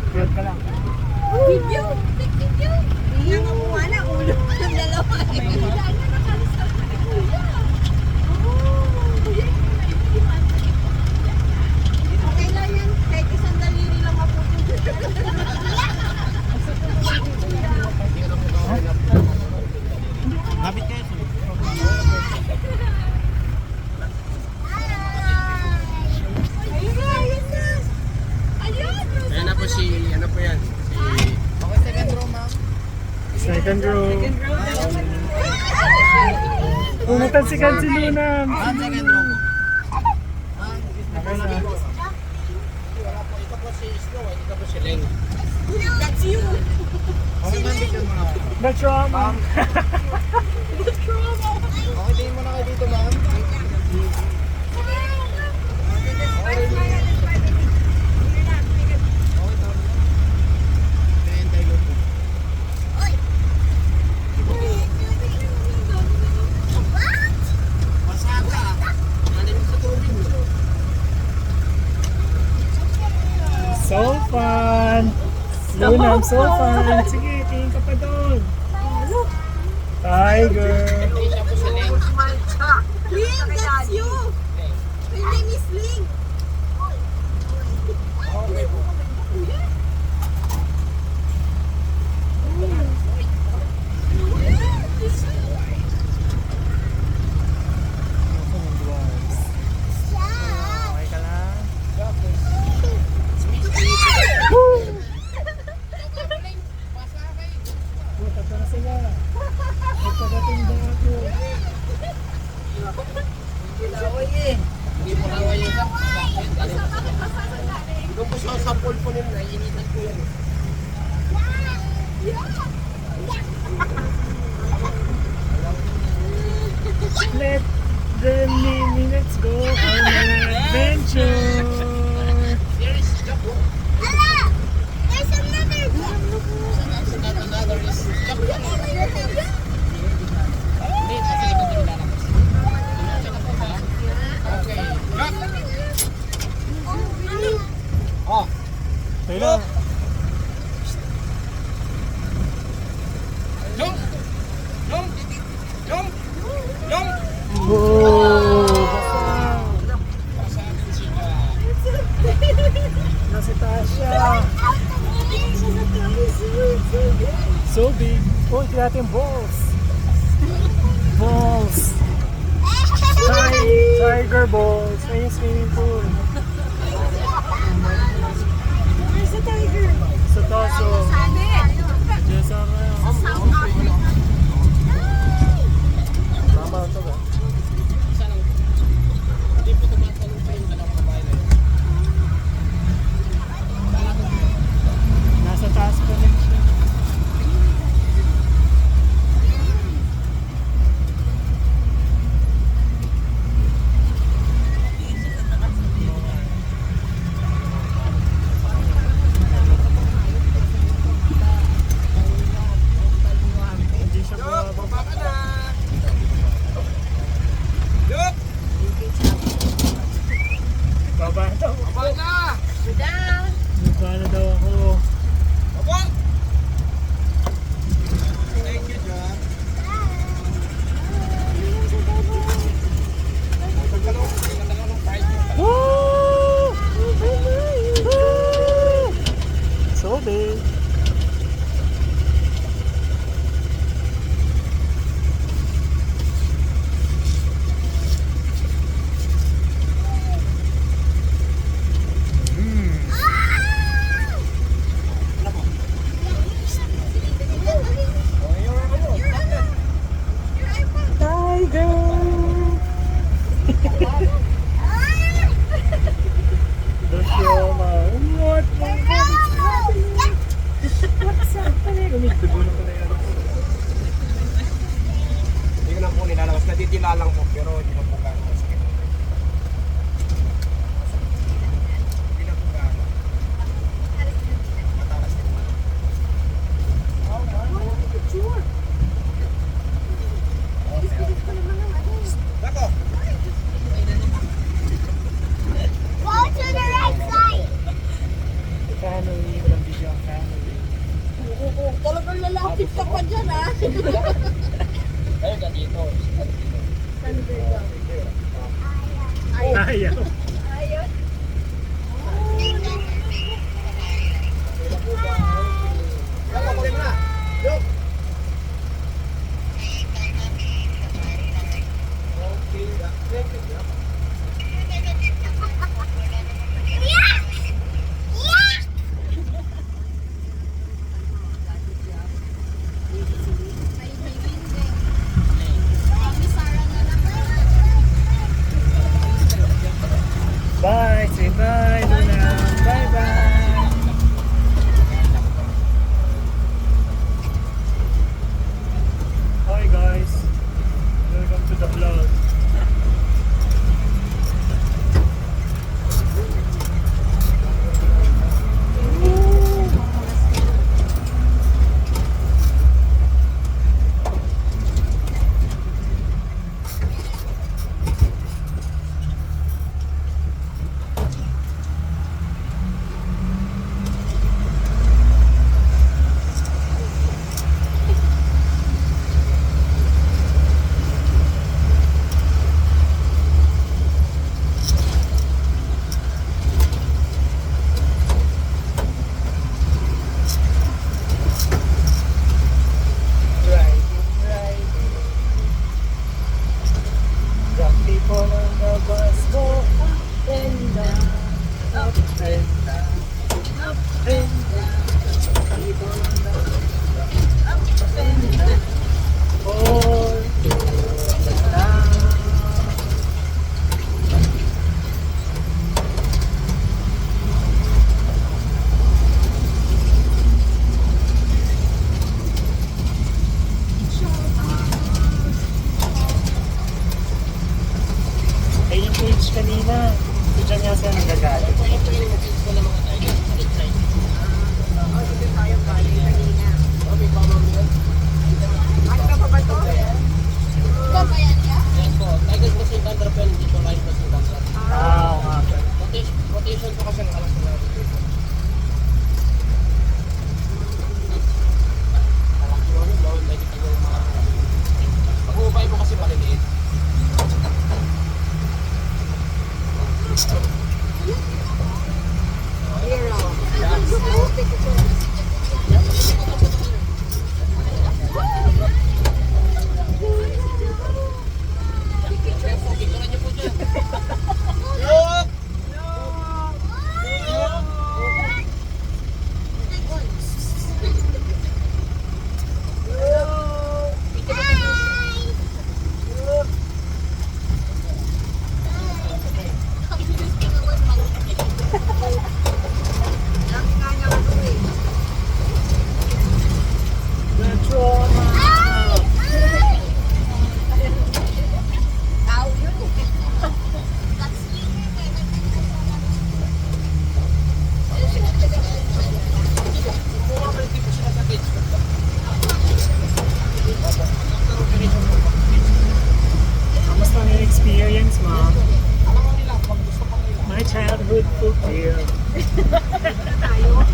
Good ka lang. Video! Video! Hindi nga mamuha na ulo ng dalawa. Okay lang yan. Kahit isang daliri lang maputo. Lapit kayo. Ayun na, ayun na. Ayun! Ayan na po si, ano po yan? Okay, second row, ma'am. Second row. Pumutan si Kansi Luna. Ma'am, second row po. Okay na. Ito po si Snow, ito po si Leng. That's you! Okay, ma'am, dito mo na. That's wrong, ma'am. Okay, tingin mo na kayo dito, ma'am. So fun! Luna, so fun! Sige, tingin ka pa doon. Tiger! Siya po si Leng. Ling, that's you! My name is Ling. Okay po. Okay ka lang? Puta pa na sila. Nagpagating ba ako? Hindi mo laway yung sa. Doon po siya sa pool po nila, initan ko yan. Let the minutes go on an adventure. There is Jaco. There's another Another is Jaco. Hindi, kasi ito din lalabas. Okay. Jack! Oh, Okay lang. jump! Jump! Jump! Jump! Oh, basa. Sa akin sila. Nasa taas siya. So big. Oh, ito natin balls. Balls. Tiger balls. Ayun yung swimming pool. Where's the tiger? Sa taso. Diyan sa South Africa. Tama ito ba? Isa lang. Hindi po tumatanong pa yung dalawang babae na yun. Nasa taas pa rin siya. Hindi siya bumababa. Baba ka na! Yup! Baba daw. Baba na! Baba na daw ako. Baba! Thank you, Jack. Tagalong price mo pala. Woo! Woo! So big. Tiger! Don't show my what? TikTok pa dyan ah. Ayun ka dito. Ayaw. Ayun. Bye. Say bye, Luna. Bye-bye. Hi guys. Welcome to the vlog. The people on the bus go up and down, up and down, up and down. People on the bus go up and down, all through the town. Eh, yung page kanina, ito dyan nga siya nagagalit. Ito yung message ko ng mga tayo. Excited. Oh, dito tayo galing kanina. May pamam yan. Ano ka pa ba to? Ikaw ba yan ka? Yan po. Tiger kasi yung thunder pen. Dito line kasi yung thunder. Ah, oo nga. Rotation ko kasi ang alas na natin. Alam ko yun. Bawal may kita yung mga pag-uubay mo kasi maliliit. Picturean niyo po dyan. Look! The trauma. Tao yun eh. Hindi po sila sa page. Kamusta ang yung experience, ma'am? Alam mo nila, pag gusto pa nila. My childhood fulfilled. Tayo.